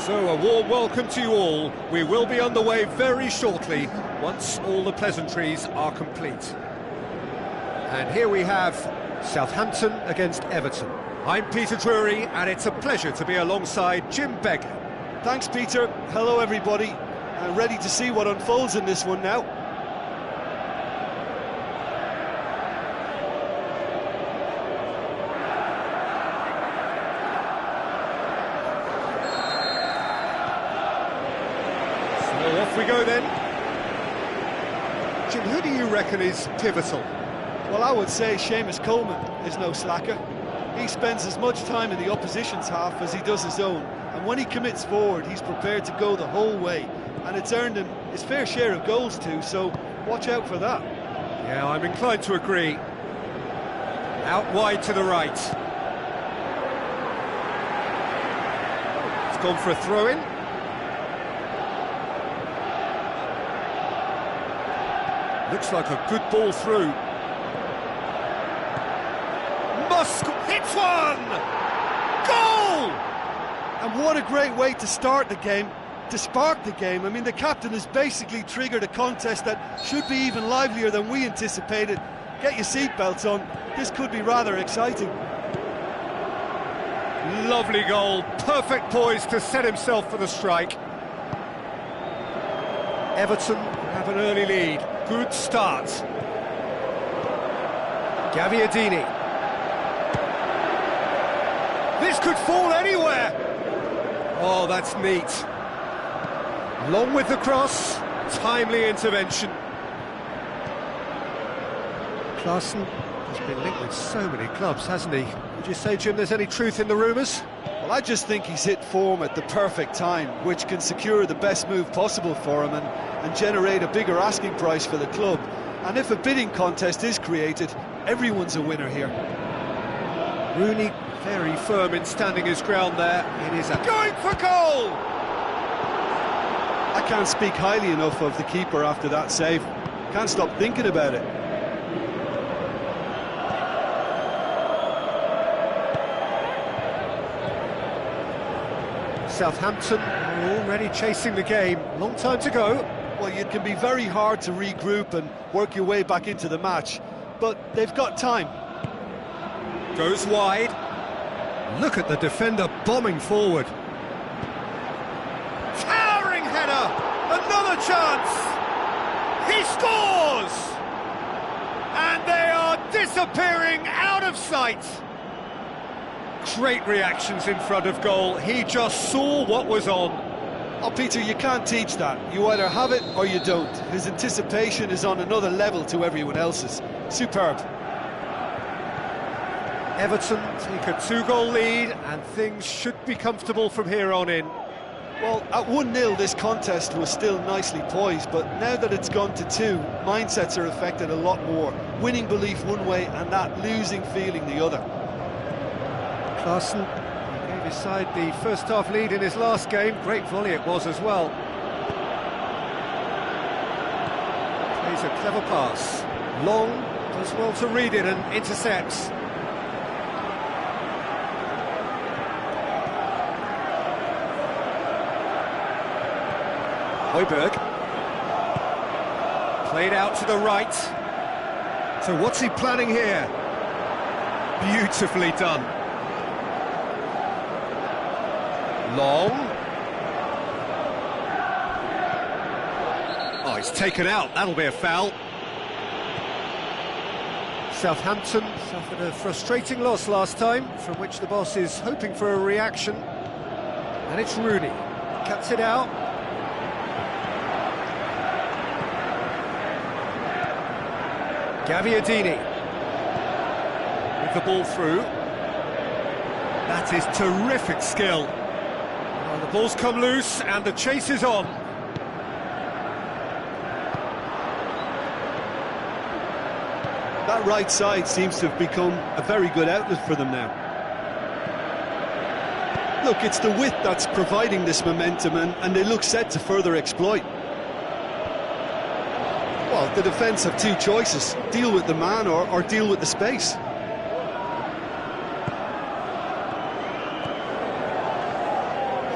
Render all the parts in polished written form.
So a warm welcome to you all. We will be underway very shortly, once all the pleasantries are complete. And here we have Southampton against Everton. I'm Peter Drury, and it's a pleasure to be alongside Jim Begg. Thanks, Peter. Hello, everybody. I'm ready to see what unfolds in this one now. So off we go then. Jim, who do you reckon is pivotal? Well, I would say Seamus Coleman is no slacker. He spends as much time in the opposition's half as he does his own, and when he commits forward, he's prepared to go the whole way, and it's earned him his fair share of goals too, so watch out for that. Yeah, I'm inclined to agree. Out wide to the right. It's gone for a throw-in. Looks like a good ball through. Musk hits one! Goal! And what a great way to start the game, to spark the game. I mean, the captain has basically triggered a contest that should be even livelier than we anticipated. Get your seatbelts on, this could be rather exciting. Lovely goal, perfect poise to set himself for the strike. Everton have an early lead, good start. Gabbiadini. This could fall anywhere. Oh, that's neat. Long with the cross, timely intervention. Klaassen has been linked with so many clubs, hasn't he? Would you say, Jim, there's any truth in the rumours? Well, I just think he's hit form at the perfect time, which can secure the best move possible for him and generate a bigger asking price for the club. And if a bidding contest is created, everyone's a winner here. Rooney very firm in standing his ground there. It is going for goal! I can't speak highly enough of the keeper after that save. Can't stop thinking about it. Southampton are already chasing the game. Long time to go. Well, it can be very hard to regroup and work your way back into the match, but they've got time. Goes wide. Look at the defender bombing forward. Towering header! Another chance! He scores! And they are disappearing out of sight. Great reactions in front of goal. He just saw what was on. Oh, Peter, you can't teach that. You either have it or you don't. His anticipation is on another level to everyone else's. Superb. Everton take a two-goal lead, and things should be comfortable from here on in. Well, at 1-0 this contest was still nicely poised, but now that it's gone to 2, mindsets are affected a lot more. Winning belief one way and that losing feeling the other. Klaassen gave his side the first half lead in his last game. Great volley it was as well. Plays a clever pass. Long, does well to read it and intercepts. Højbjerg. Played out to the right. So what's he planning here? Beautifully done. Long. Oh, he's taken out. That'll be a foul. Southampton suffered a frustrating loss last time, from which the boss is hoping for a reaction. And it's Rooney. Cuts it out. Gabbiadini with the ball through. That is terrific skill. Well, the ball's come loose and the chase is on. That right side seems to have become a very good outlet for them now. Look, it's the width that's providing this momentum, and they look set to further exploit. Well, the defence have two choices: deal with the man or deal with the space.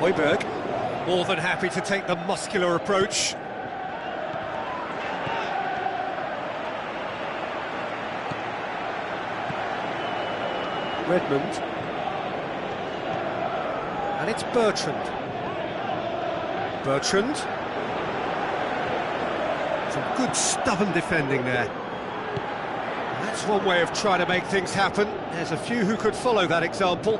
Højbjerg. More than happy to take the muscular approach. Redmond. And it's Bertrand. Bertrand. Some good stubborn defending there. That's one way of trying to make things happen. There's a few who could follow that example.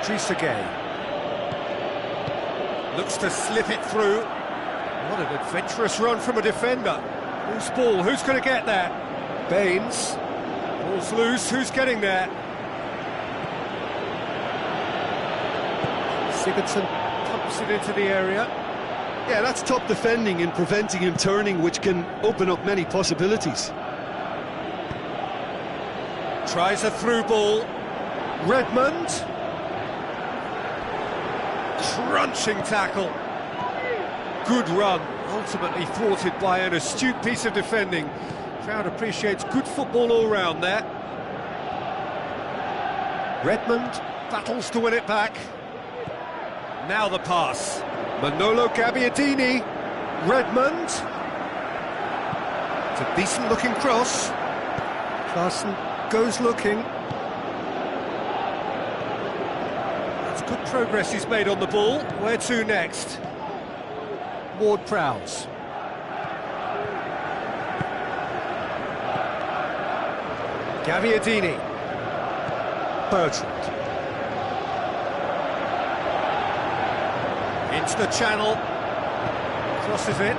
Idrissa Gueye. Looks to slip it through. What an adventurous run from a defender. Loose ball, who's going to get there? Baines. Ball's loose, who's getting there? Sigurdsson pumps it into the area. Yeah, that's top defending and preventing him turning, which can open up many possibilities. Tries a through ball. Redmond. Crunching tackle. Good run, ultimately thwarted by an astute piece of defending. Crowd appreciates good football all round there. Redmond battles to win it back. Now the pass. Manolo Gabbiadini. Redmond. It's a decent looking cross. Klaassen goes looking. That's good progress he's made on the ball. Where to next? Ward-Prowse. Gabbiadini. Bertrand. Into the channel. Crosses it.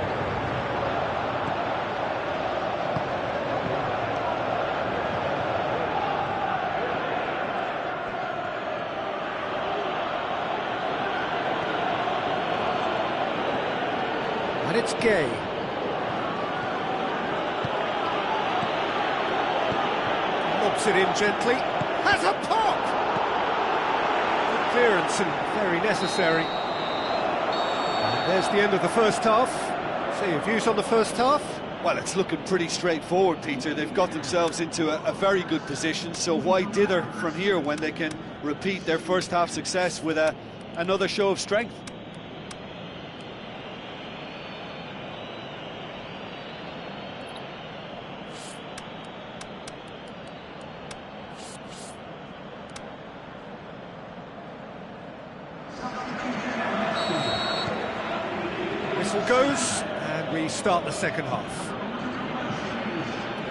And it's Gueye. Lobs it in gently. Has a pop! Good clearance and very necessary. And there's the end of the first half. So your views on the first half? Well, it's looking pretty straightforward, Peter. They've got themselves into a very good position, so why dither from here when they can repeat their first half success with another show of strength? Whistle goes, and we start the second half.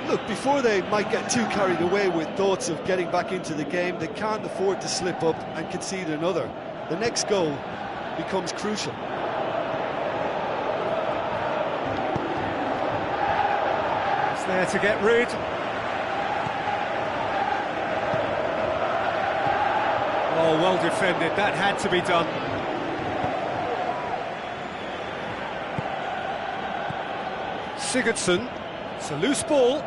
Look, before they might get too carried away with thoughts of getting back into the game, they can't afford to slip up and concede another. The next goal becomes crucial. It's there to get rid. Oh, well defended. That had to be done. Sigurdsson. It's a loose ball.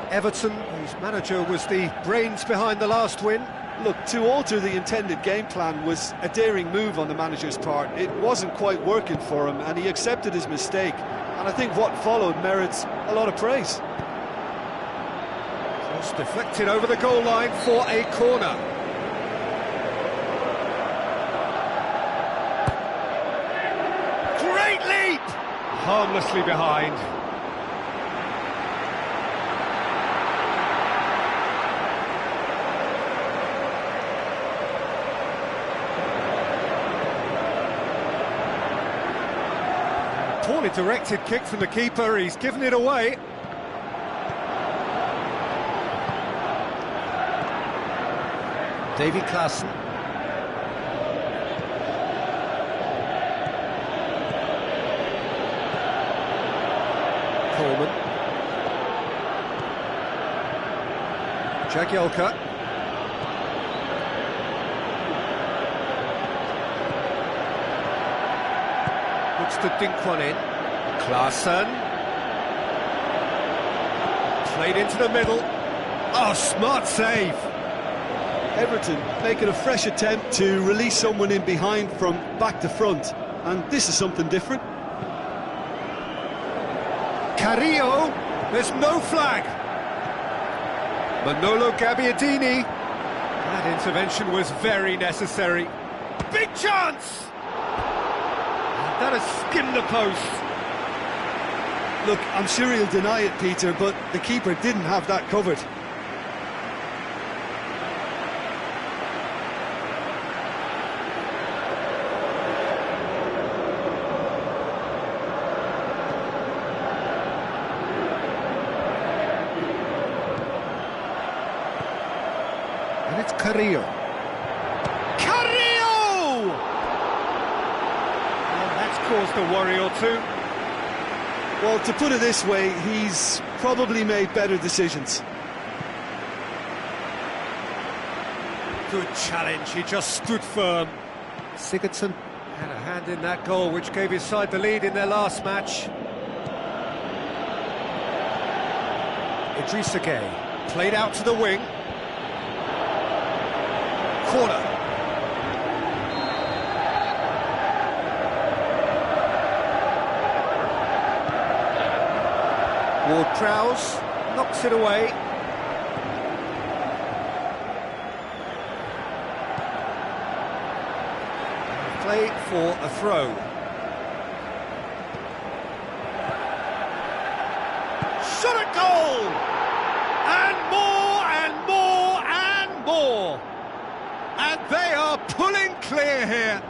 Everton, whose manager was the brains behind the last win. Look, to alter the intended game plan was a daring move on the manager's part. It wasn't quite working for him, and he accepted his mistake. And I think what followed merits a lot of praise. Cross deflected over the goal line for a corner. Great leap! Harmlessly behind. Poorly directed kick from the keeper, he's given it away. Davy Klaassen. Coleman. Jagielka. Looks to dink one in. Klaassen. Played into the middle. Oh, smart save. Everton making a fresh attempt to release someone in behind from back to front. And this is something different. Carrillo. There's no flag. Manolo Gabbiadini. That intervention was very necessary. Big chance! And that has skimmed the post. Look, I'm sure he'll deny it, Peter, but the keeper didn't have that covered. And it's Carrillo. Carrillo! And that's caused a worry or two. Well, to put it this way, he's probably made better decisions. Good challenge, he just stood firm. Sigurdsson had a hand in that goal, which gave his side the lead in their last match. Idrissa Gueye played out to the wing. Corner. Ward-Prowse knocks it away. Play for a throw. Shot at goal! And more and more and more! And they are pulling clear here.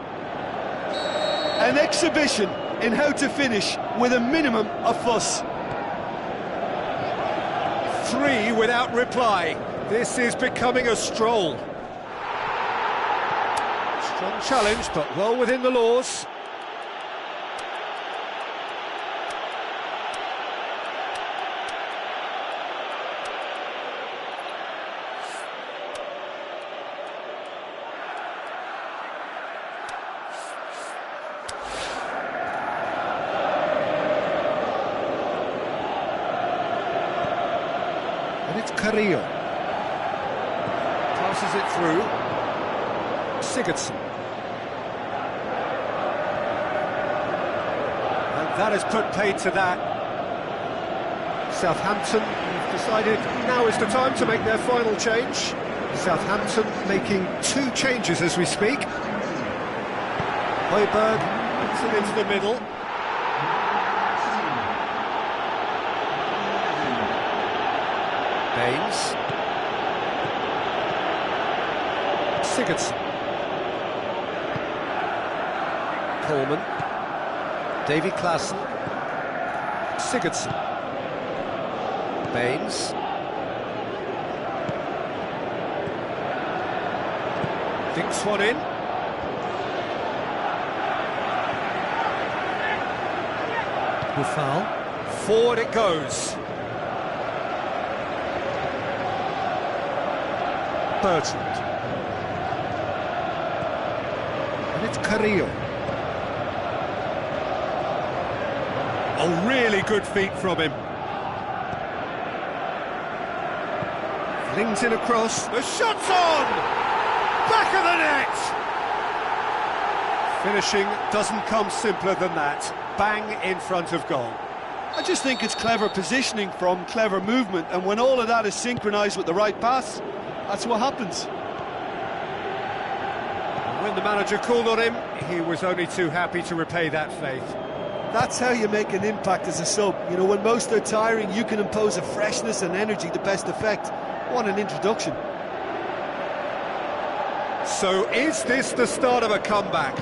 An exhibition in how to finish with a minimum of fuss. 3 without reply. This is becoming a stroll. Strong challenge, but well within the laws. And it's Carrillo. Passes it through. Sigurdsson. And that has put paid to that. Southampton have decided now is the time to make their final change. Southampton making 2 changes as we speak. Højbjerg puts it into the middle. Baines. Sigurdsson. Coleman. Davy Klaassen. Sigurdsson. Baines. Dinks one in. Foul. Forward it goes. Bertrand. And it's Carrillo. Oh, really good feet from him. Flings it across. The shot's on! Back of the net! Finishing doesn't come simpler than that. Bang in front of goal. I just think it's clever positioning from clever movement, and when all of that is synchronised with the right pass, that's what happens. When the manager called on him, he was only too happy to repay that faith. That's how you make an impact as a sub. You know, when most are tiring, you can impose a freshness and energy to best effect. What an introduction. So is this the start of a comeback?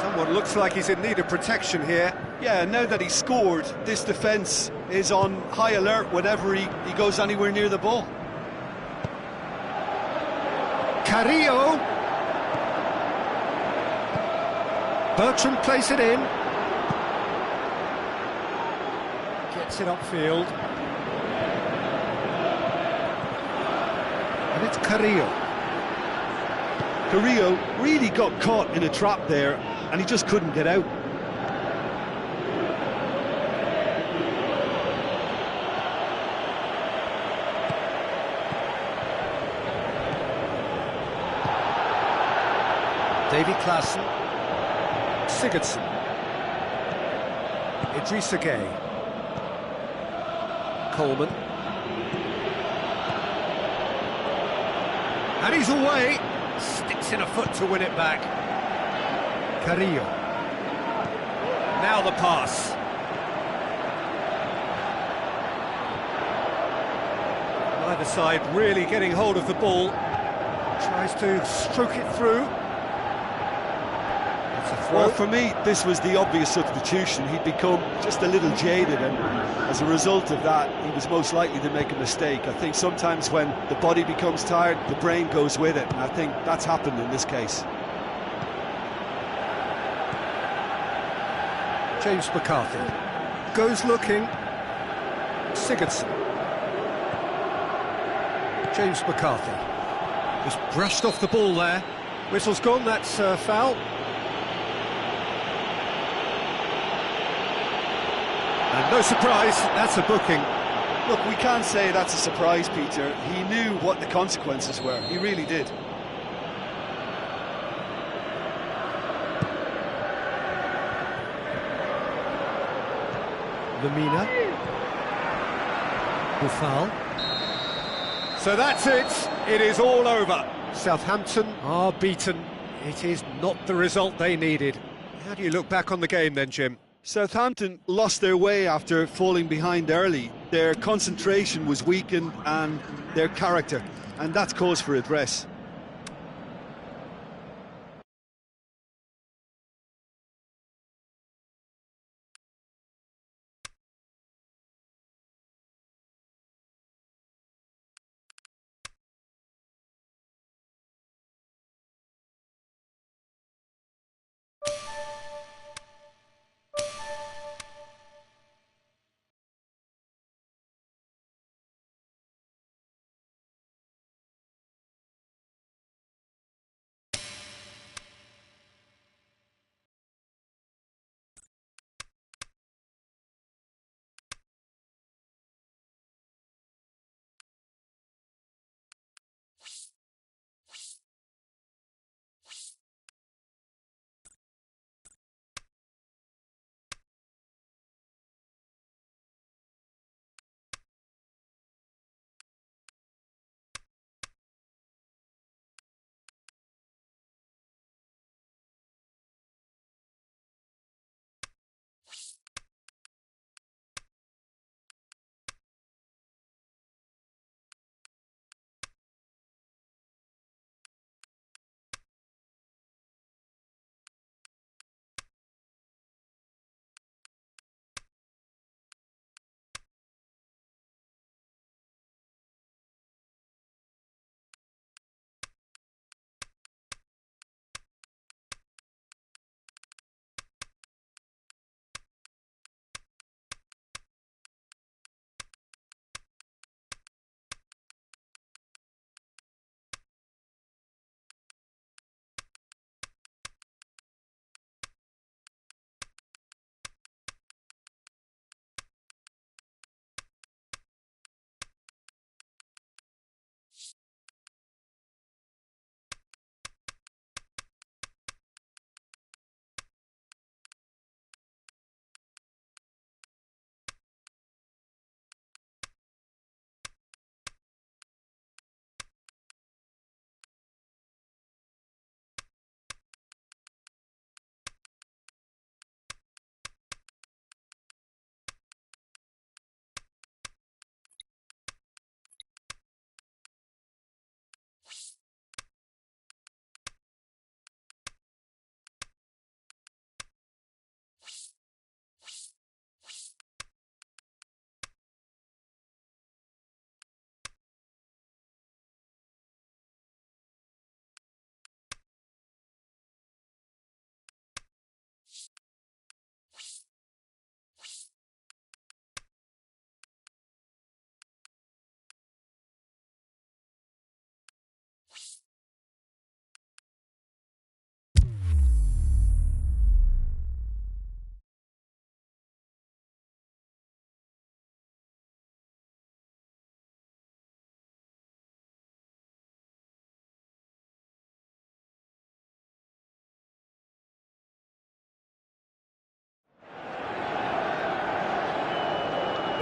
Someone looks like he's in need of protection here. Yeah, now that he's scored, this defence is on high alert whenever he goes anywhere near the ball. Carrillo. Bertrand plays it in. Gets it upfield. And it's Carrillo. Carrillo really got caught in a trap there, and he just couldn't get out. Davy Klaassen. Sigurdsson. Idrissa Gueye. Coleman. And he's away. Sticks in a foot to win it back. Carrillo. Now the pass. Either side really getting hold of the ball. Tries to stroke it through. It's a throw. Well, for me, this was the obvious substitution. He'd become just a little jaded, and as a result of that, he was most likely to make a mistake. I think sometimes when the body becomes tired, the brain goes with it, and I think that's happened in this case. James McCarthy goes looking. Sigurdsson. James McCarthy. Just brushed off the ball there. Whistle's gone, that's foul. And no surprise, that's a booking. Look, we can't say that's a surprise, Peter. He knew what the consequences were. He really did. Lamina. Buffal. So that's it. It is all over. Southampton are beaten. It is not the result they needed. How do you look back on the game then, Jim? Southampton lost their way after falling behind early. Their concentration was weakened and their character, and that's cause for address.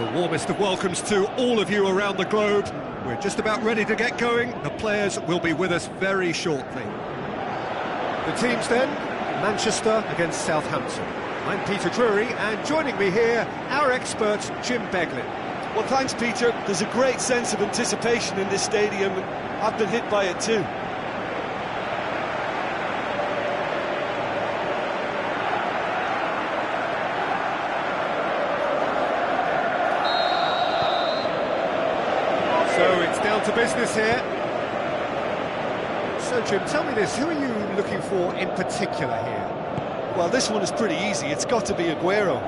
The warmest of welcomes to all of you around the globe. We're just about ready to get going. The players will be with us very shortly. The teams then, Manchester against Southampton. I'm Peter Drury, and joining me here, our expert, Jim Beglin. Well, thanks, Peter. There's a great sense of anticipation in this stadium, and I've been hit by it too. So it's down to business here. So, Jim, tell me this, who are you looking for in particular here? Well, this one is pretty easy. It's got to be Aguero.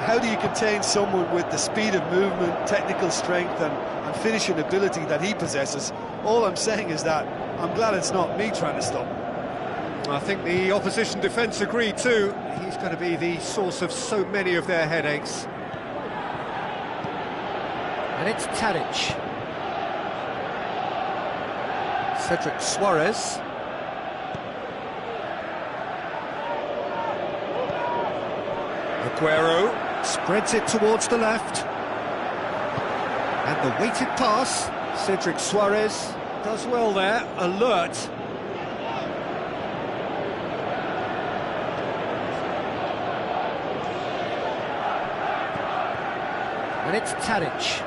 How do you contain someone with the speed of movement, technical strength and finishing ability that he possesses? All I'm saying is that I'm glad it's not me trying to stop him. I think the opposition defence agree too. He's going to be the source of so many of their headaches. And it's Tadic. Cedric Suarez. Aguero spreads it towards the left. And the weighted pass. Cedric Suarez does well there, alert. And it's Tadic.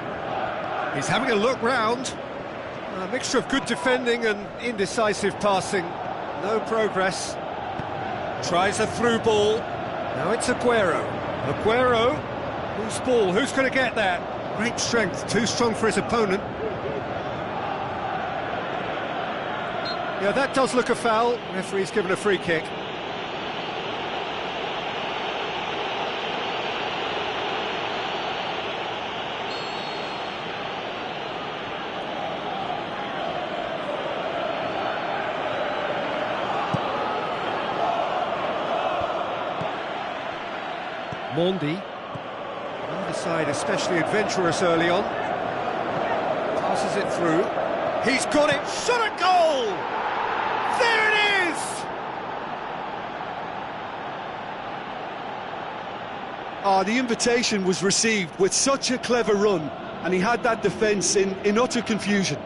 He's having a look round. A mixture of good defending and indecisive passing. No progress. Tries a through ball. Now it's Aguero. Aguero. Whose ball? Who's going to get that? Great strength. Too strong for his opponent. Yeah, that does look a foul. Referee's given a free kick. Mondi, either side especially adventurous early on, passes it through, he's got it, shot at goal! There it is! The invitation was received with such a clever run, and he had that defence in utter confusion.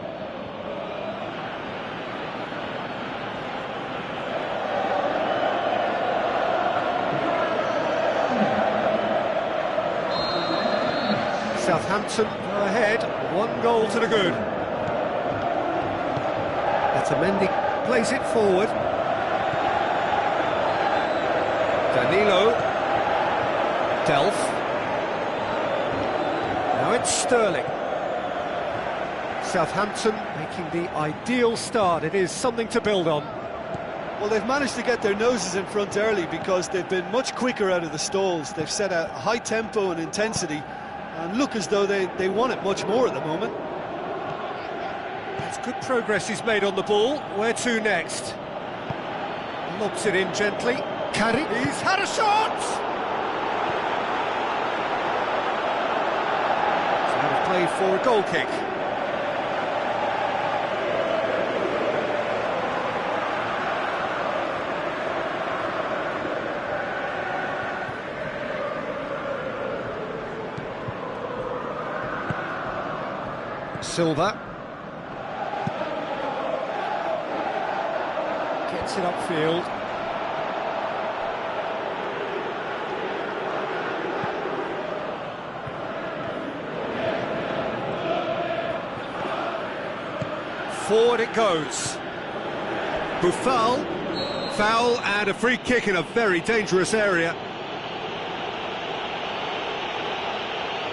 Southampton go ahead, 1 goal to the good. Otamendi plays it forward. Danilo. Delph. Now it's Sterling. Southampton making the ideal start. It is something to build on. Well, they've managed to get their noses in front early because they've been much quicker out of the stalls. They've set a high tempo and intensity and look as though they want it much more at the moment. That's good progress he's made on the ball. Where to next? Lobs it in gently. Carry. He's had a shot! It's out of play for a goal kick. Silva gets it upfield. Forward it goes. Buffal, foul and a free kick in a very dangerous area.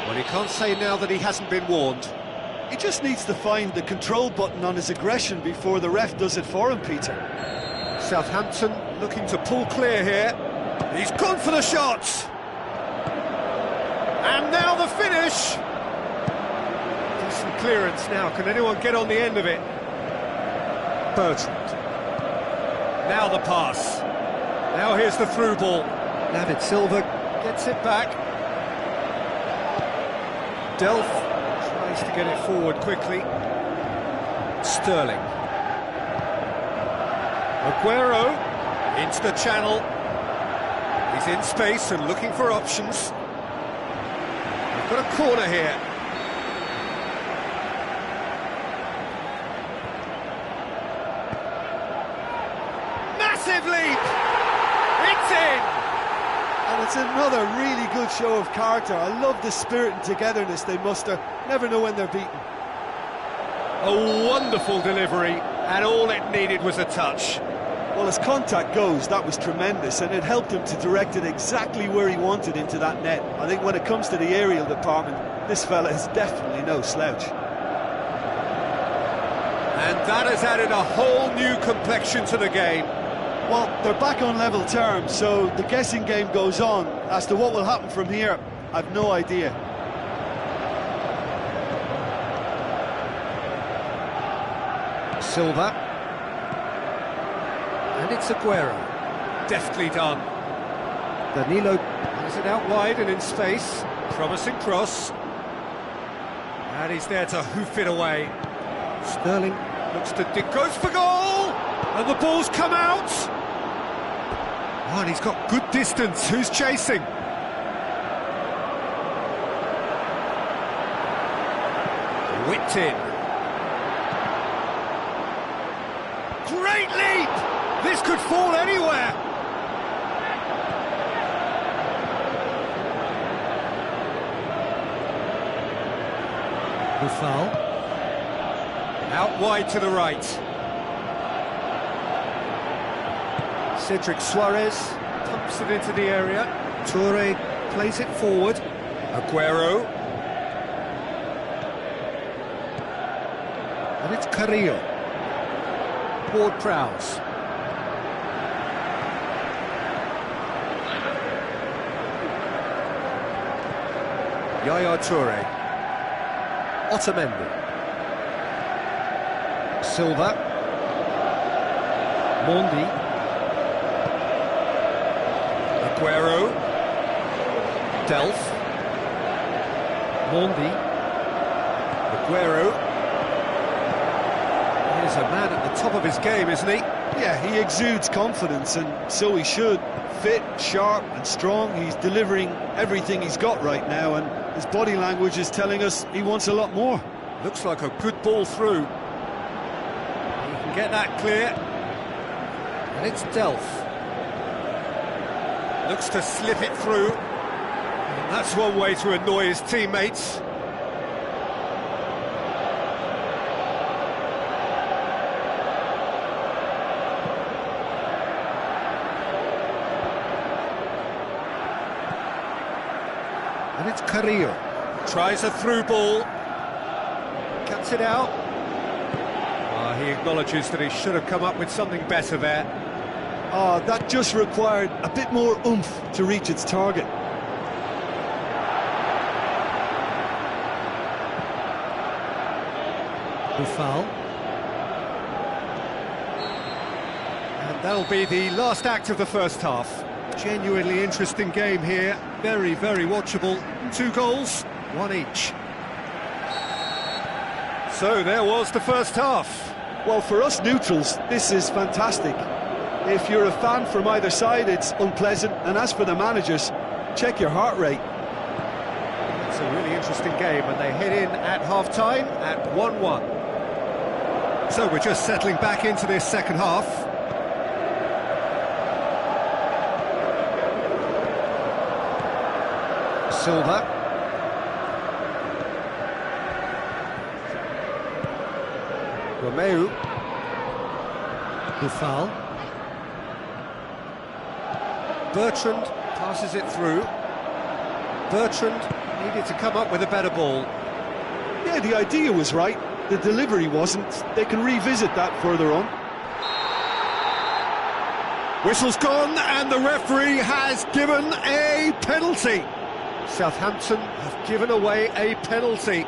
Well, he can't say now that he hasn't been warned. He just needs to find the control button on his aggression before the ref does it for him, Peter. Southampton looking to pull clear here. He's gone for the shot! And now the finish! Decent clearance now, can anyone get on the end of it? Bertrand. Now the pass. Now here's the through ball. David Silva gets it back. Delph tries to get it forward quickly. Sterling. Aguero into the channel. He's in space and looking for options. They've got got a corner here. Massive leap! It's in! And it's another really good show of character. I love the spirit and togetherness they muster. Never know when they're beaten. A wonderful delivery, and all it needed was a touch. Well, as contact goes, that was tremendous, and it helped him to direct it exactly where he wanted into that net. I think when it comes to the aerial department, this fella is definitely no slouch. And that has added a whole new complexion to the game. Well, they're back on level terms, so the guessing game goes on. As to what will happen from here, I've no idea. Silva. And it's Aguero. Deftly done. Danilo has it out wide and in space. Promising cross. And he's there to hoof it away. Sterling looks to dig, goes for goal! And the ball's come out! Oh, and he's got good distance. Who's chasing? Whipped in. Great leap! This could fall anywhere! Buffal. Out wide to the right. Cedric Suarez pumps it into the area. Toure plays it forward. Aguero. And it's Carrillo. Ward-Prowse. Yaya Toure. Otamendi. Silva. Mondi. Aguero. Delph. Mondi. Aguero. He's a man at the top of his game, isn't he? Yeah, he exudes confidence, and so he should. Fit, sharp and strong. He's delivering everything he's got right now, and his body language is telling us he wants a lot more. Looks like a good ball through. He can get that clear. And it's Delph. Looks to slip it through. And that's one way to annoy his teammates. And it's Carrillo. Tries a through ball. Cuts it out. He acknowledges that he should have come up with something better there. That just required a bit more oomph to reach its target. Buffal. And that'll be the last act of the first half. Genuinely interesting game here. Very, very watchable. 2 goals, 1 each. So there was the first half. Well, for us neutrals, this is fantastic. If you're a fan from either side, it's unpleasant. And as for the managers, check your heart rate. It's a really interesting game, and they head in at half-time at 1-1. So we're just settling back into this second half. Silva. Romeu. Buffal. Bertrand passes it through. Bertrand needed to come up with a better ball. Yeah, the idea was right. The delivery wasn't. They can revisit that further on. Whistle's gone, and the referee has given a penalty. Southampton have given away a penalty.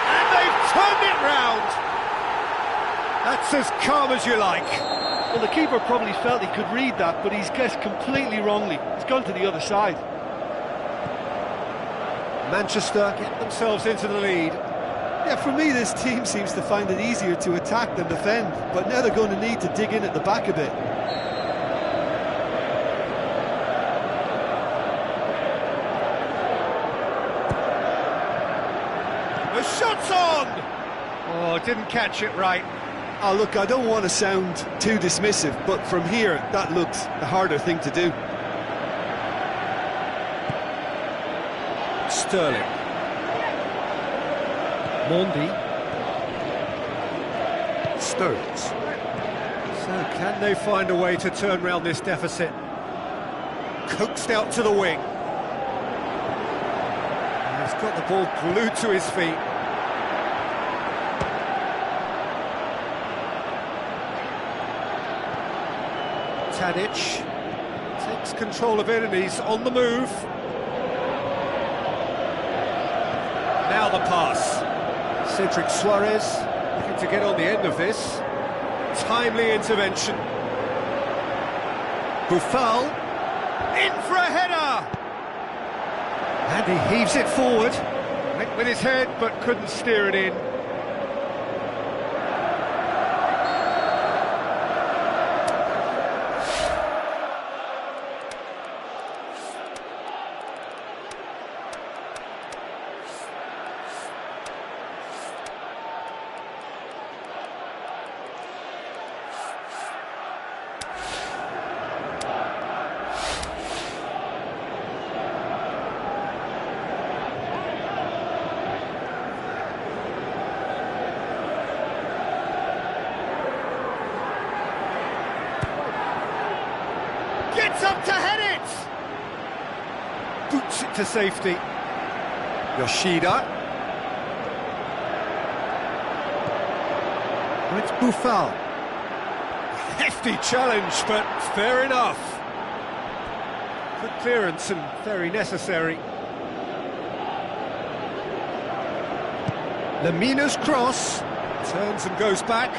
And they've turned it round. That's as calm as you like. Well, the keeper probably felt he could read that, but he's guessed completely wrongly. He's gone to the other side. Manchester get themselves into the lead. Yeah, for me, this team seems to find it easier to attack than defend, but now they're going to need to dig in at the back a bit. The shot's on! Oh, didn't catch it right. Oh, look, I don't want to sound too dismissive, but from here, that looks the harder thing to do. Sterling. Mondi. Stones. So can they find a way to turn round this deficit? Coaxed out to the wing. And he's got the ball glued to his feet. Tadic takes control of it and he's on the move. Now the pass. Cedric Suarez looking to get on the end of this. Timely intervention. Buffal in for a header. And he heaves it forward. Went with his head but couldn't steer it in. Gets up to head it! Boots it to safety. Yoshida. And it's Buffal. Hefty challenge, but fair enough. Good clearance and very necessary. Lemina's cross. Turns and goes back.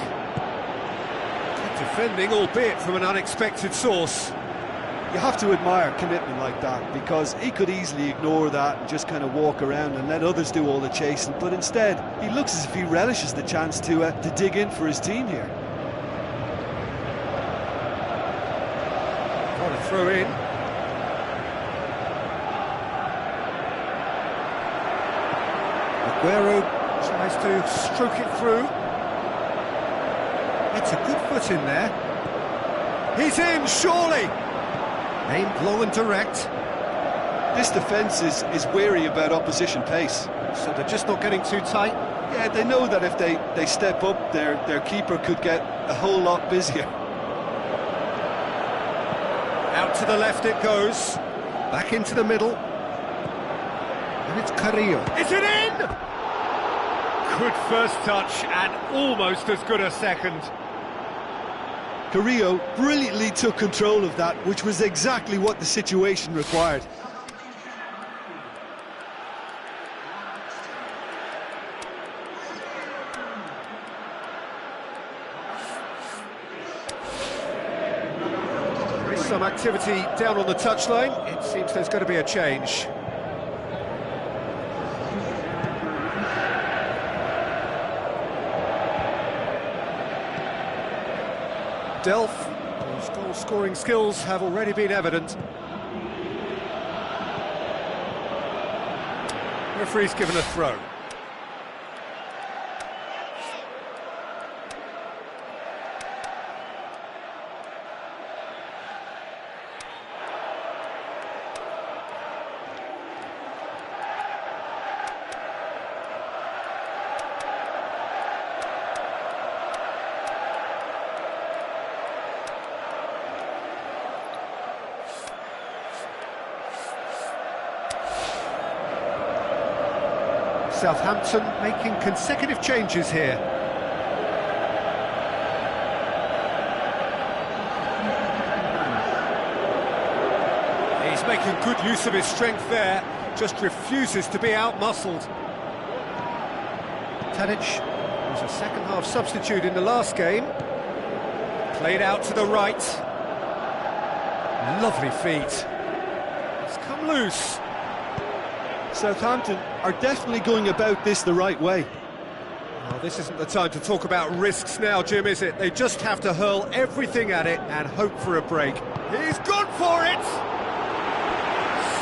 Good defending, albeit from an unexpected source. You have to admire commitment like that, because he could easily ignore that and just kind of walk around and let others do all the chasing, but instead he looks as if he relishes the chance to dig in for his team here. Got to throw in. Aguero tries to stroke it through. It's a good foot in there. He's in, surely! Aimed low and direct. This defence is wary about opposition pace. So they're just not getting too tight? Yeah, they know that if they step up, their keeper could get a whole lot busier. Out to the left it goes. Back into the middle. And it's Carrillo. Is it in? Good first touch and almost as good a second. Carrillo brilliantly took control of that, which was exactly what the situation required. There is some activity down on the touchline. It seems there's going to be a change. Delph, whose goal-scoring skills have already been evident. Referee's given a throw. Southampton making consecutive changes here. He's making good use of his strength there, just refuses to be out-muscled. Tadic was a second-half substitute in the last game. Played out to the right. Lovely feet. It's come loose. Southampton are definitely going about this the right way. Well, this isn't the time to talk about risks now, Jim, is it? They just have to hurl everything at it and hope for a break. He's gone for it!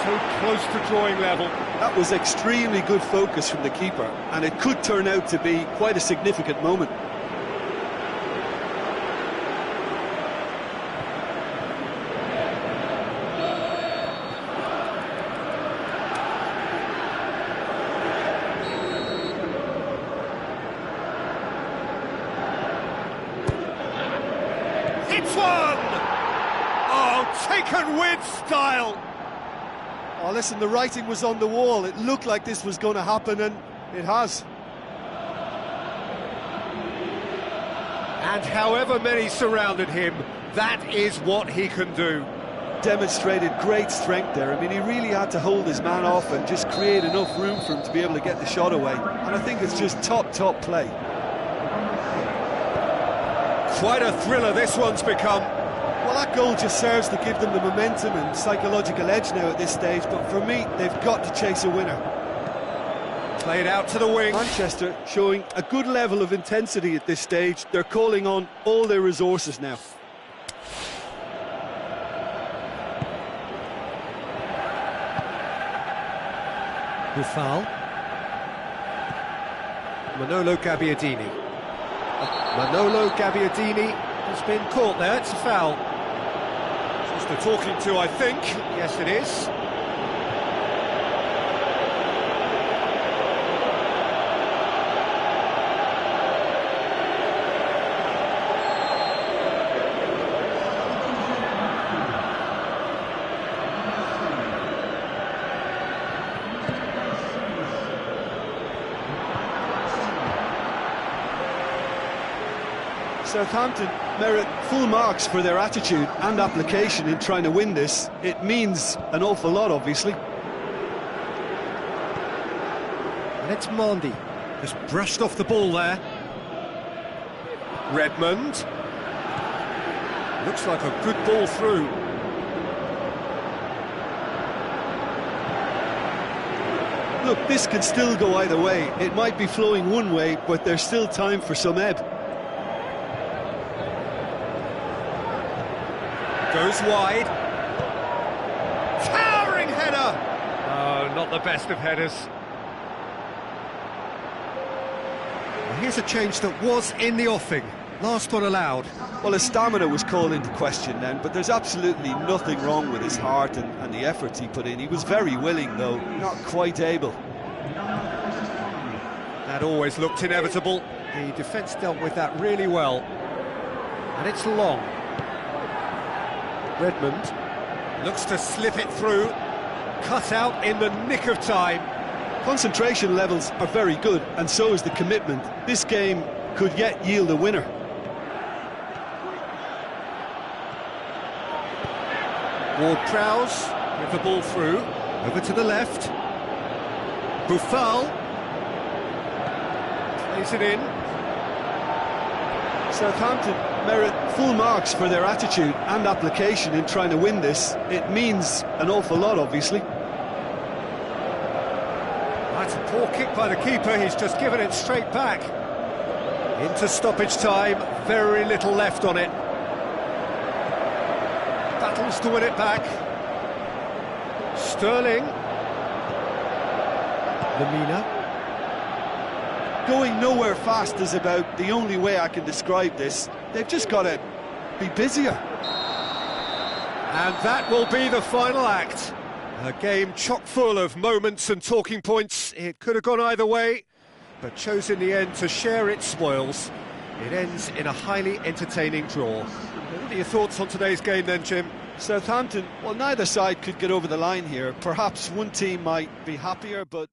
So close to drawing level. That was extremely good focus from the keeper, and it could turn out to be quite a significant moment. It's one! Oh, taken with style! Oh, listen, the writing was on the wall. It looked like this was going to happen, and it has. And however many surrounded him, that is what he can do. Demonstrated great strength there. I mean, he really had to hold his man off and just create enough room for him to be able to get the shot away. And I think it's just top play. Quite a thriller this one's become. Well, that goal just serves to give them the momentum and psychological edge now at this stage, but for me, they've got to chase a winner. Played out to the wing. Manchester showing a good level of intensity at this stage. They're calling on all their resources now. Buffal. Manolo Gabbiadini. Manolo Gabbiadini has been caught there. It's a foul. Just a talking to, I think. Yes, it is. Southampton merit full marks for their attitude and application in trying to win this. It means an awful lot, obviously. And it's Mondi, just brushed off the ball there. Redmond. Looks like a good ball through. Look, this can still go either way. It might be flowing one way, but there's still time for some ebb. Goes wide. Towering header! Oh, not the best of headers. Well, here's a change that was in the offing. Last one allowed. Well, his stamina was called into question then, but there's absolutely nothing wrong with his heart and the efforts he put in. He was very willing, though, not quite able. That always looked inevitable. The defence dealt with that really well. And it's long. Redmond looks to slip it through, cut out in the nick of time. Concentration levels are very good, and so is the commitment. This game could yet yield a winner. Ward-Prowse with the ball through, over to the left. Buffal plays it in. Southampton merit full marks for their attitude and application in trying to win this. It means an awful lot, obviously. That's a poor kick by the keeper. He's just given it straight back. Into stoppage time, very little left on it. Battles to win it back. Sterling. Lemina. Going nowhere fast is about the only way I can describe this. They've just got to be busier. And that will be the final act. A game chock full of moments and talking points. It could have gone either way, but chose in the end to share its spoils. It ends in a highly entertaining draw. What are your thoughts on today's game then, Jim? Southampton, well, neither side could get over the line here. Perhaps one team might be happier, but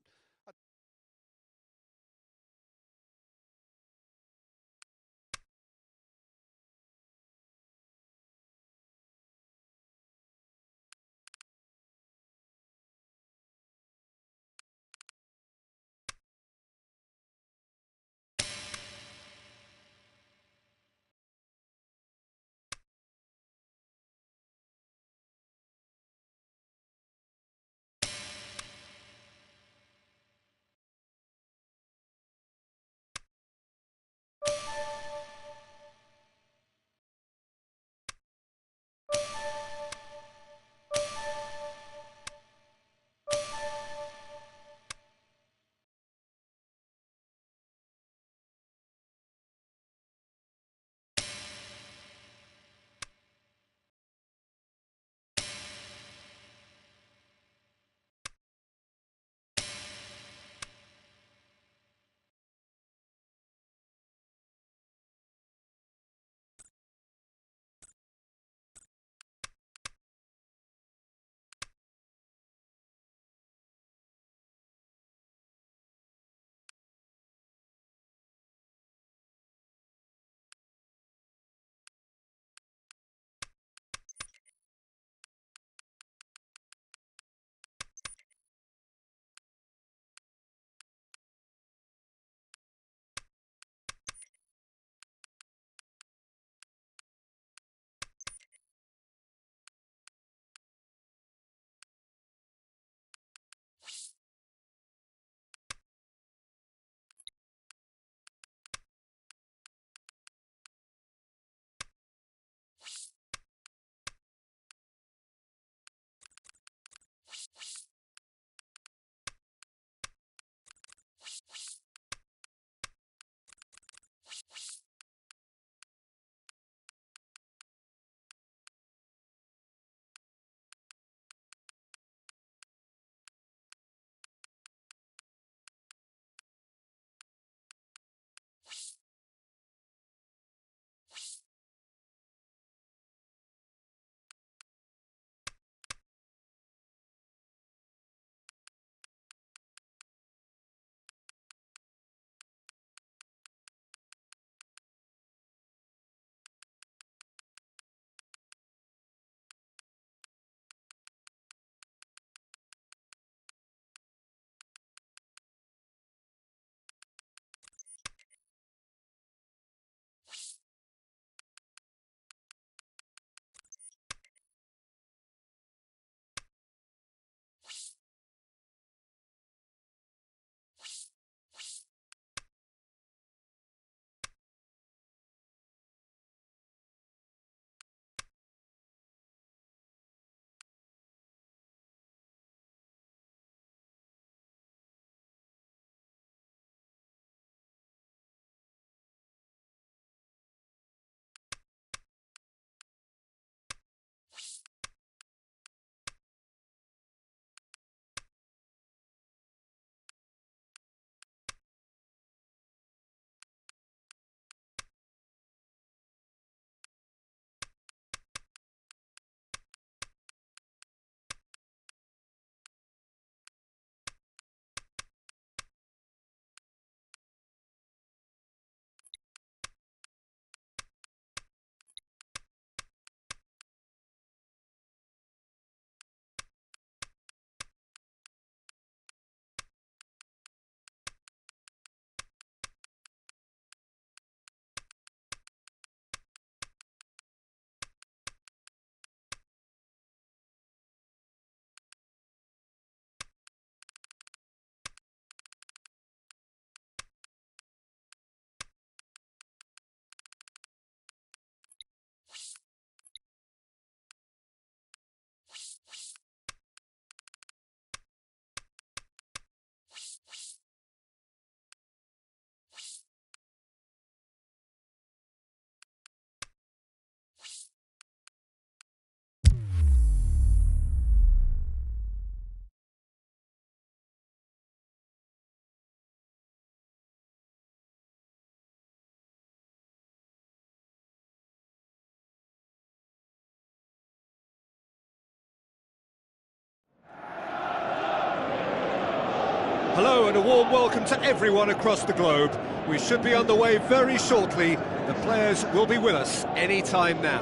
Hello and a warm welcome to everyone across the globe. We should be underway very shortly. The players will be with us any time now.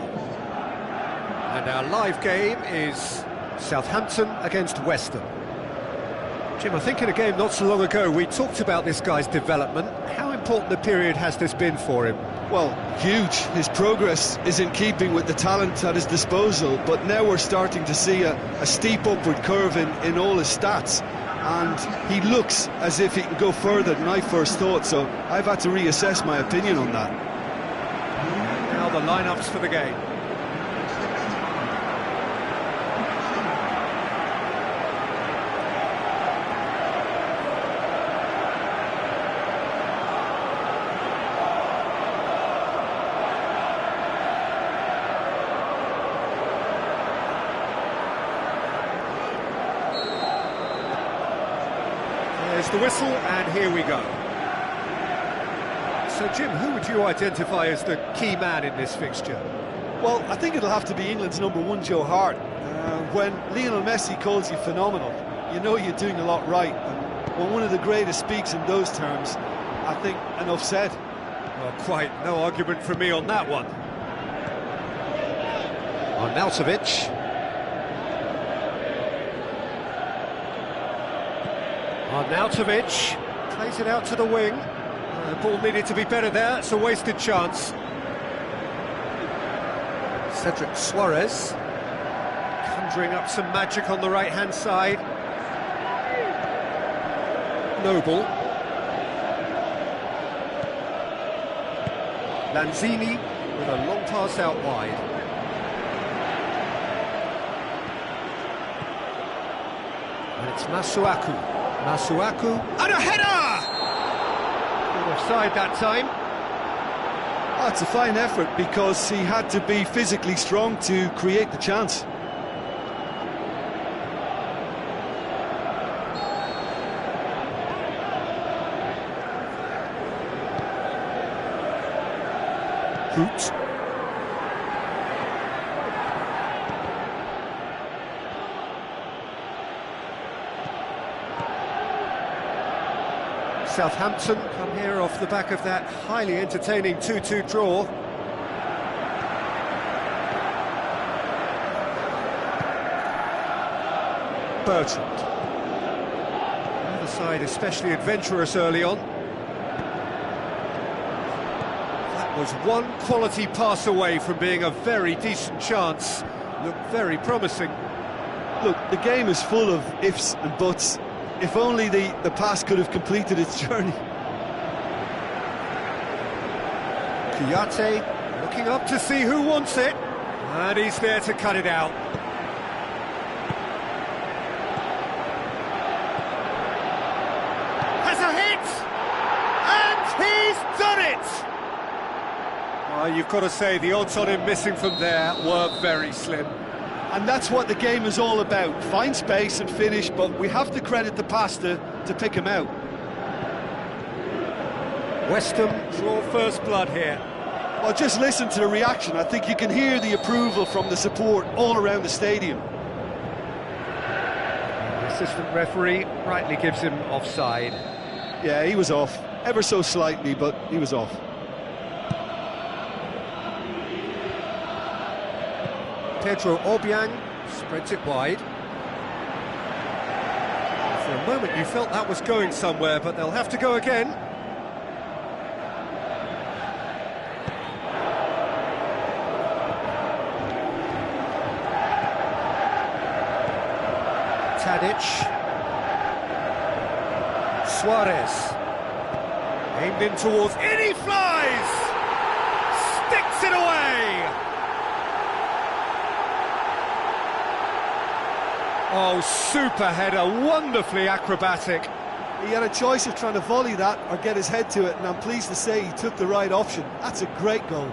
And our live game is Southampton against West Ham. Jim, I think in a game not so long ago we talked about this guy's development. How important a period has this been for him? Well, huge. His progress is in keeping with the talent at his disposal, but now we're starting to see a steep upward curve in all his stats. And he looks as if he can go further than I first thought, so I've had to reassess my opinion on that. Now the lineups for the game. There's the whistle, and here we go. So, Jim, who would you identify as the key man in this fixture? Well, I think it'll have to be England's #1, Joe Hart. When Lionel Messi calls you phenomenal, you know you're doing a lot right. And when one of the greatest speaks in those terms, I think enough said. Well, quite no argument from me on that one. Arnautovic. Arnautovic plays it out to the wing. The ball needed to be better there, it's a wasted chance. Cedric Suarez conjuring up some magic on the right-hand side. Noble. Lanzini with a long pass out wide. And it's Masuaku. Masuaku, and a header! Good offside that time. Oh, it's a fine effort because he had to be physically strong to create the chance. Hoot. Southampton come here off the back of that highly entertaining 2-2 draw. Bertrand. The other side especially adventurous early on. That was one quality pass away from being a very decent chance. Looked very promising. Look, the game is full of ifs and buts. If only the pass could have completed its journey. Kouyaté looking up to see who wants it, and he's there to cut it out. Has a hit, and he's done it! Oh, you've got to say the odds on him missing from there were very slim. And that's what the game is all about. Find space and finish, but we have to credit the passer to pick him out. West Ham draw first blood here. Well, just listen to the reaction. I think you can hear the approval from the support all around the stadium. The assistant referee rightly gives him offside. Yeah, he was off. Ever so slightly, but he was off. Pedro Obiang spreads it wide. For a moment you felt that was going somewhere, but they'll have to go again. Tadic. Suarez. Aimed in towards... In he flies! Sticks it away! Oh, super header, wonderfully acrobatic. He had a choice of trying to volley that or get his head to it, and I'm pleased to say he took the right option. That's a great goal.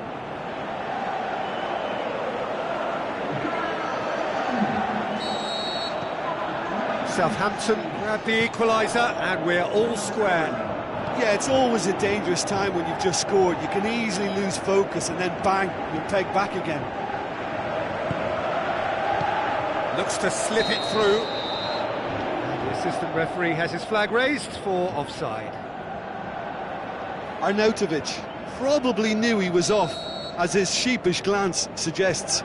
Southampton grab the equaliser, and we're all square. Yeah, it's always a dangerous time when you've just scored. You can easily lose focus and then bang, you're pegged back again. Looks to slip it through. And the assistant referee has his flag raised for offside. Arnautovic probably knew he was off, as his sheepish glance suggests.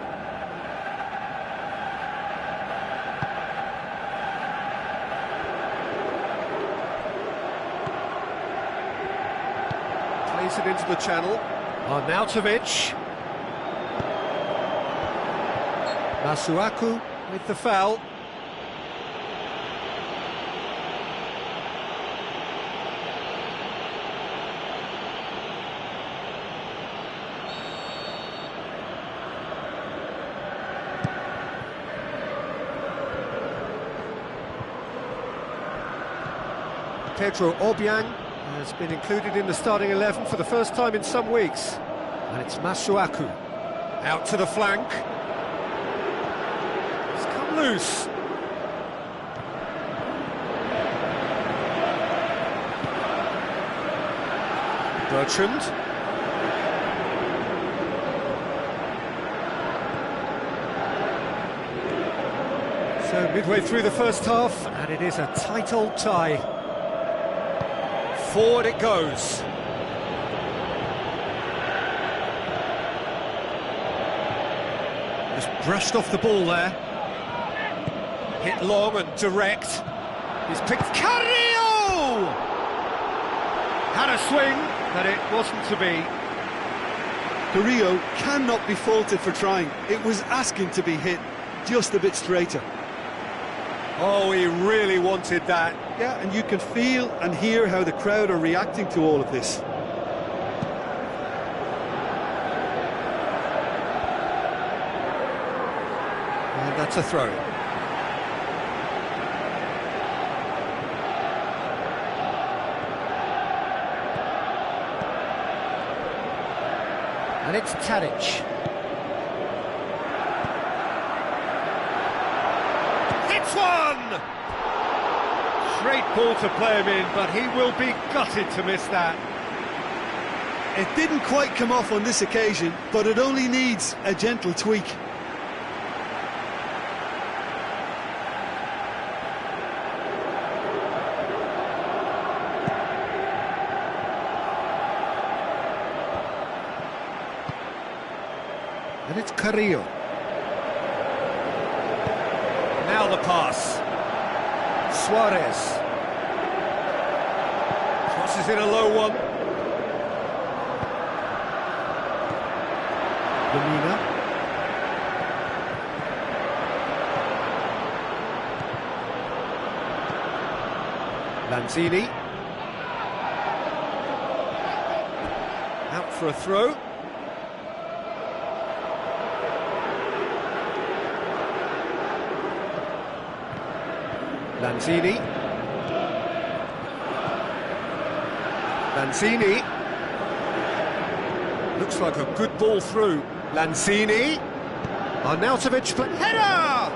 Plays it into the channel. Arnautovic. Masuaku with the foul. Pedro Obiang has been included in the starting 11 for the first time in some weeks. And it's Masuaku. Out to the flank. It's come loose. Bertrand. So midway through the first half, and it is a tight old tie. Forward it goes. Just brushed off the ball there. Hit long and direct. He's picked Carrillo! Had a swing, but it wasn't to be. Carrillo cannot be faulted for trying. It was asking to be hit just a bit straighter. Oh, he really wanted that. Yeah, and you can feel and hear how the crowd are reacting to all of this. And that's a throw. And it's Tadic. Hits one! Great ball to play him in, but he will be gutted to miss that. It didn't quite come off on this occasion, but it only needs a gentle tweak. And it's Carrillo. Now the pass. Suarez. Crosses in a low one. Lamina. Lanzini. Out for a throw. Lanzini. Lanzini. Looks like a good ball through. Lanzini. Arnautovic, header!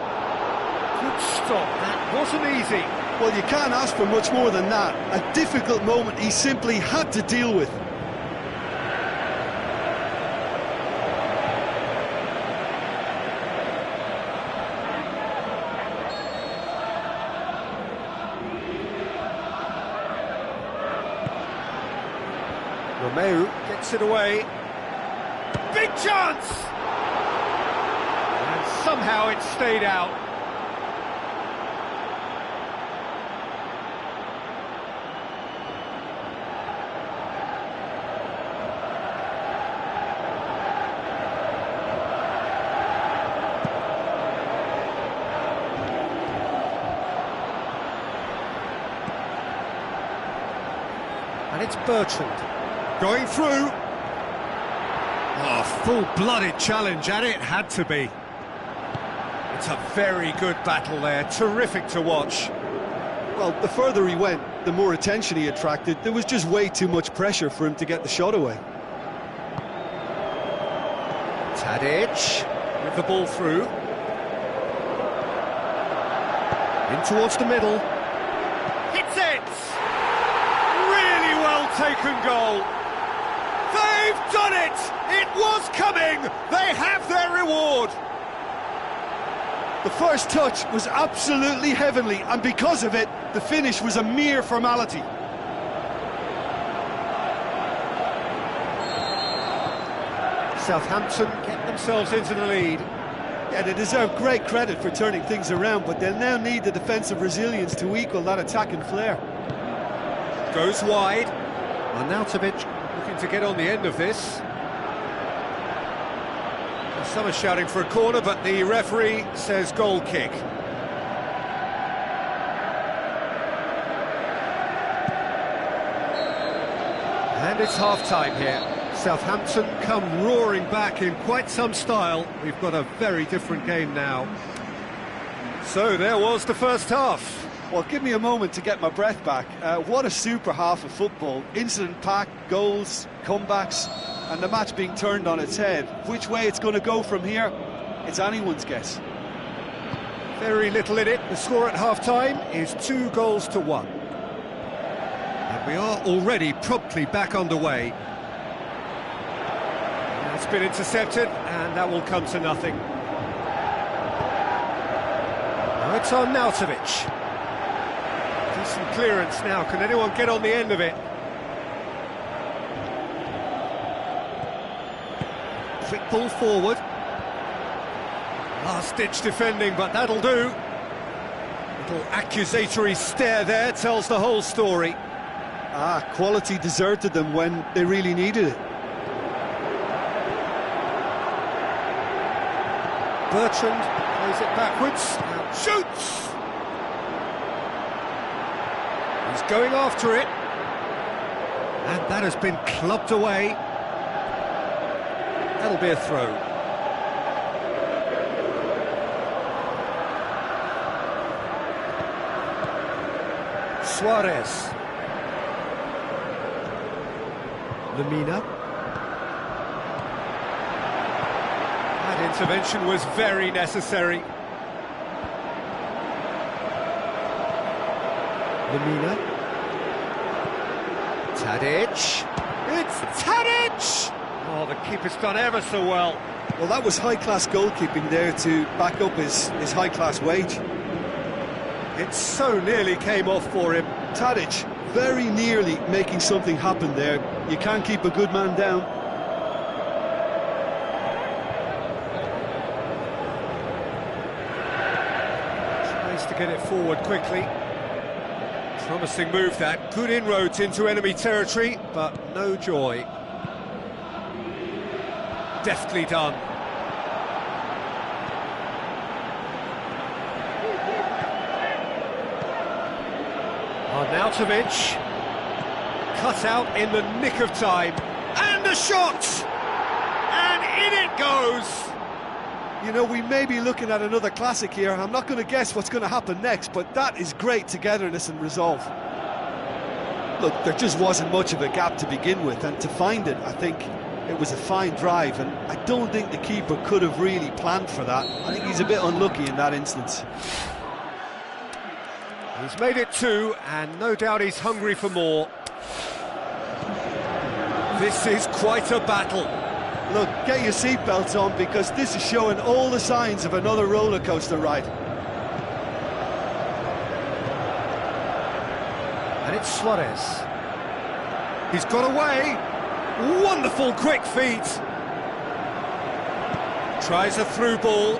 Good stop, that wasn't easy. Well, you can't ask for much more than that. A difficult moment he simply had to deal with. Romeu gets it away. Big chance! And somehow it stayed out. And it's Bertrand. Going through. Oh, full-blooded challenge, and it had to be. It's a very good battle there, terrific to watch. Well, the further he went, the more attention he attracted. There was just way too much pressure for him to get the shot away. Tadic with the ball through. In towards the middle. Hits it! Really well taken goal. They've done it! It was coming! They have their reward! The first touch was absolutely heavenly, and because of it, the finish was a mere formality. Southampton get themselves into the lead. Yeah, they deserve great credit for turning things around, but they'll now need the defensive resilience to equal that attacking flair. Goes wide. Arnautovic looking to get on the end of this. Some are shouting for a corner, but the referee says goal kick. And it's half-time here. Southampton come roaring back in quite some style. We've got a very different game now. So there was the first half. Well, give me a moment to get my breath back. What a super half of football. Incident-packed, goals, comebacks, and the match being turned on its head. Which way it's going to go from here, it's anyone's guess. Very little in it. The score at half-time is 2-1. And we are already promptly back underway. It's been intercepted, and that will come to nothing. Now it's on Arnautovic. Decent clearance now. Can anyone get on the end of it? Quick ball forward. Last-ditch defending, but that'll do. Little accusatory stare there tells the whole story. Quality deserted them when they really needed it. Bertrand plays it backwards and shoots! He's going after it. And that has been clubbed away. That'll be a throw. Suarez. Lemina. That intervention was very necessary. Lemina. Tadic. It's Tadic! Oh, the keeper's done ever so well. Well, that was high-class goalkeeping there to back up his high-class wage. It so nearly came off for him. Tadic very nearly making something happen there. You can't keep a good man down. Tries to get it forward quickly. Promising move that. Good inroads into enemy territory, but no joy. Deftly done. Arnautovic, cut out in the nick of time, and a shot! And in it goes! You know, we may be looking at another classic here. I'm not going to guess what's going to happen next, but that is great togetherness and resolve. Look, there just wasn't much of a gap to begin with, and to find it, I think it was a fine drive, and I don't think the keeper could have really planned for that. I think he's a bit unlucky in that instance. He's made it 2, and no doubt he's hungry for more. This is quite a battle. Look, get your seatbelts on, because this is showing all the signs of another roller coaster ride. And it's Suarez. He's got away. Wonderful quick feet. Tries a through ball.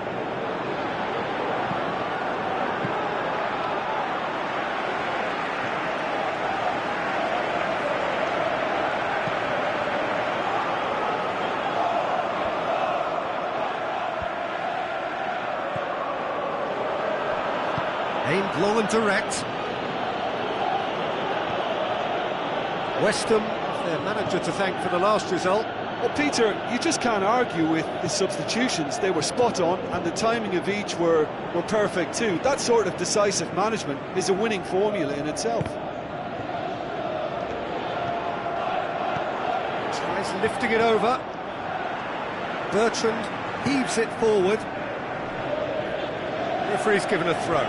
Aimed long and direct. West Ham, their manager to thank for the last result. Well, Peter, you just can't argue with the substitutions. They were spot on, and the timing of each were perfect too. That sort of decisive management is a winning formula in itself. Tries lifting it over. Bertrand heaves it forward. The referee's given a throw.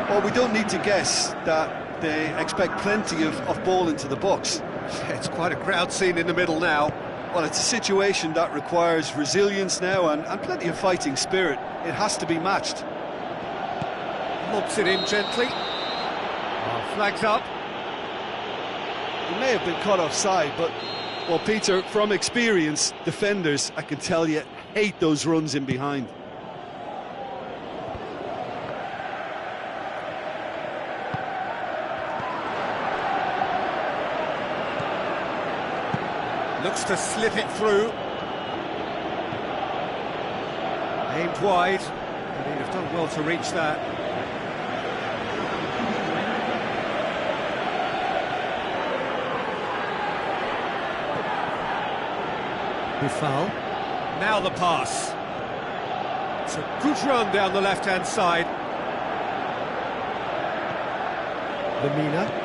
Well, we don't need to guess that they expect plenty of ball into the box. It's quite a crowd scene in the middle now. Well, it's a situation that requires resilience now and plenty of fighting spirit. It has to be matched. Lobs it in gently. Oh, flags up. He may have been caught offside, but, well, Peter, from experience, defenders, I can tell you, hate those runs in behind. Looks to slip it through. Aimed wide, and he'd have done well to reach that. Buffal. Now the pass. It's a good run down the left-hand side. Lamina.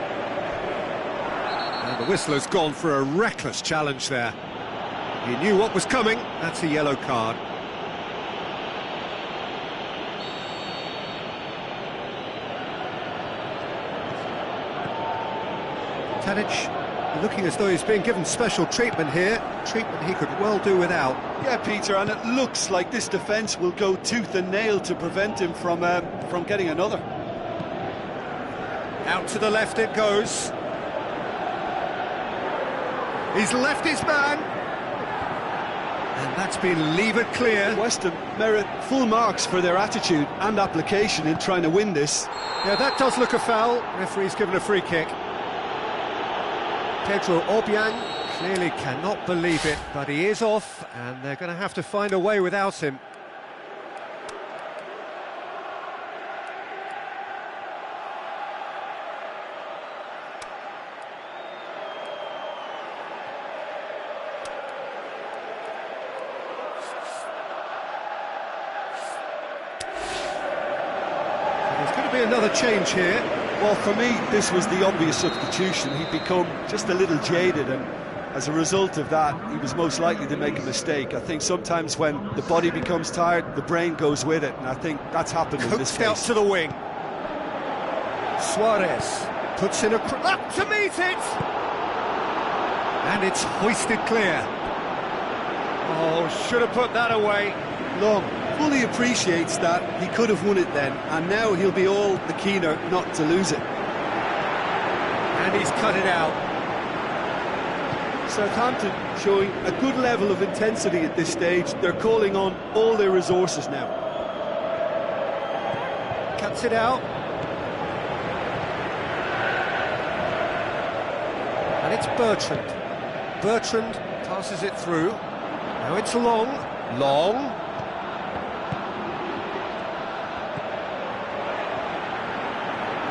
And the whistler's gone for a reckless challenge there. He knew what was coming. That's a yellow card. Tadic looking as though he's being given special treatment here. Treatment he could well do without. Yeah, Peter, and it looks like this defence will go tooth and nail to prevent him from getting another. Out to the left it goes. He's left his man. And that's been levered clear. West Ham merit full marks for their attitude and application in trying to win this. Yeah, that does look a foul. Referee's given a free kick. Pedro Obiang clearly cannot believe it, but he is off, and they're going to have to find a way without him. There's going to be another change here. Well, for me, this was the obvious substitution. He'd become just a little jaded, and as a result of that, he was most likely to make a mistake. I think sometimes when the body becomes tired, the brain goes with it, and I think that's happened in this case. Out to the wing. Suarez puts in a up to meet it, and it's hoisted clear. Oh, should have put that away. Long fully appreciates that he could have won it then, and now he'll be all the keener not to lose it. And he's cut it out. Southampton showing a good level of intensity at this stage. They're calling on all their resources now. Cuts it out. And it's Bertrand. Bertrand passes it through. Now it's Long. Long.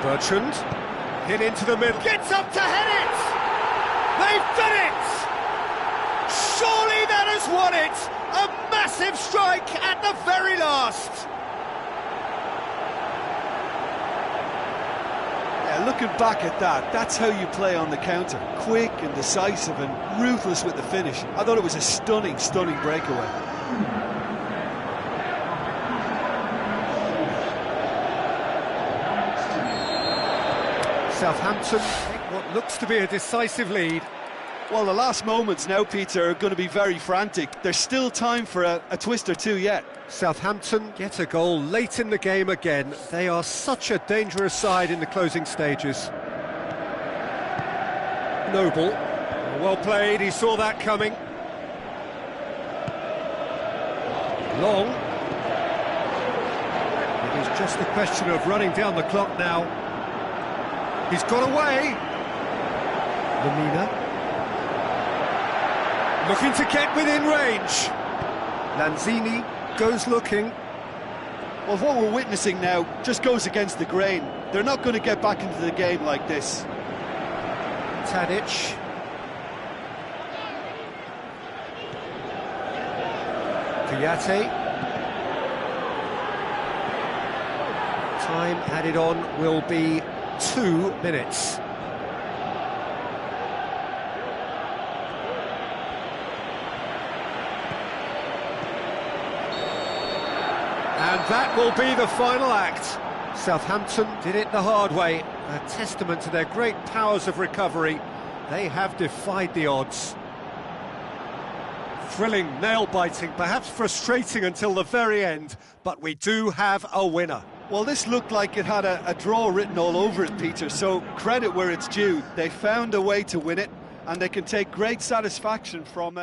Bertrand, hit into the middle, gets up to head it! They've done it! Surely that has won it! A massive strike at the very last! Yeah, looking back at that, that's how you play on the counter. Quick and decisive and ruthless with the finish. I thought it was a stunning, stunning breakaway. Southampton take what looks to be a decisive lead. Well, the last moments now, Peter, are going to be very frantic. There's still time for a twist or two yet. Southampton get a goal late in the game again. They are such a dangerous side in the closing stages. Noble, well played, he saw that coming. Long. It is just a question of running down the clock now. He's got away. Lamina. Looking to get within range. Lanzini goes looking. Well, what we're witnessing now just goes against the grain. They're not going to get back into the game like this. Tadic. Kouyaté. Time added on will be 2 minutes. And that will be the final act. Southampton did it the hard way, a testament to their great powers of recovery. They have defied the odds. Thrilling, nail-biting, perhaps frustrating until the very end, but we do have a winner. Well, this looked like it had a draw written all over it, Peter, so credit where it's due. They found a way to win it, and they can take great satisfaction from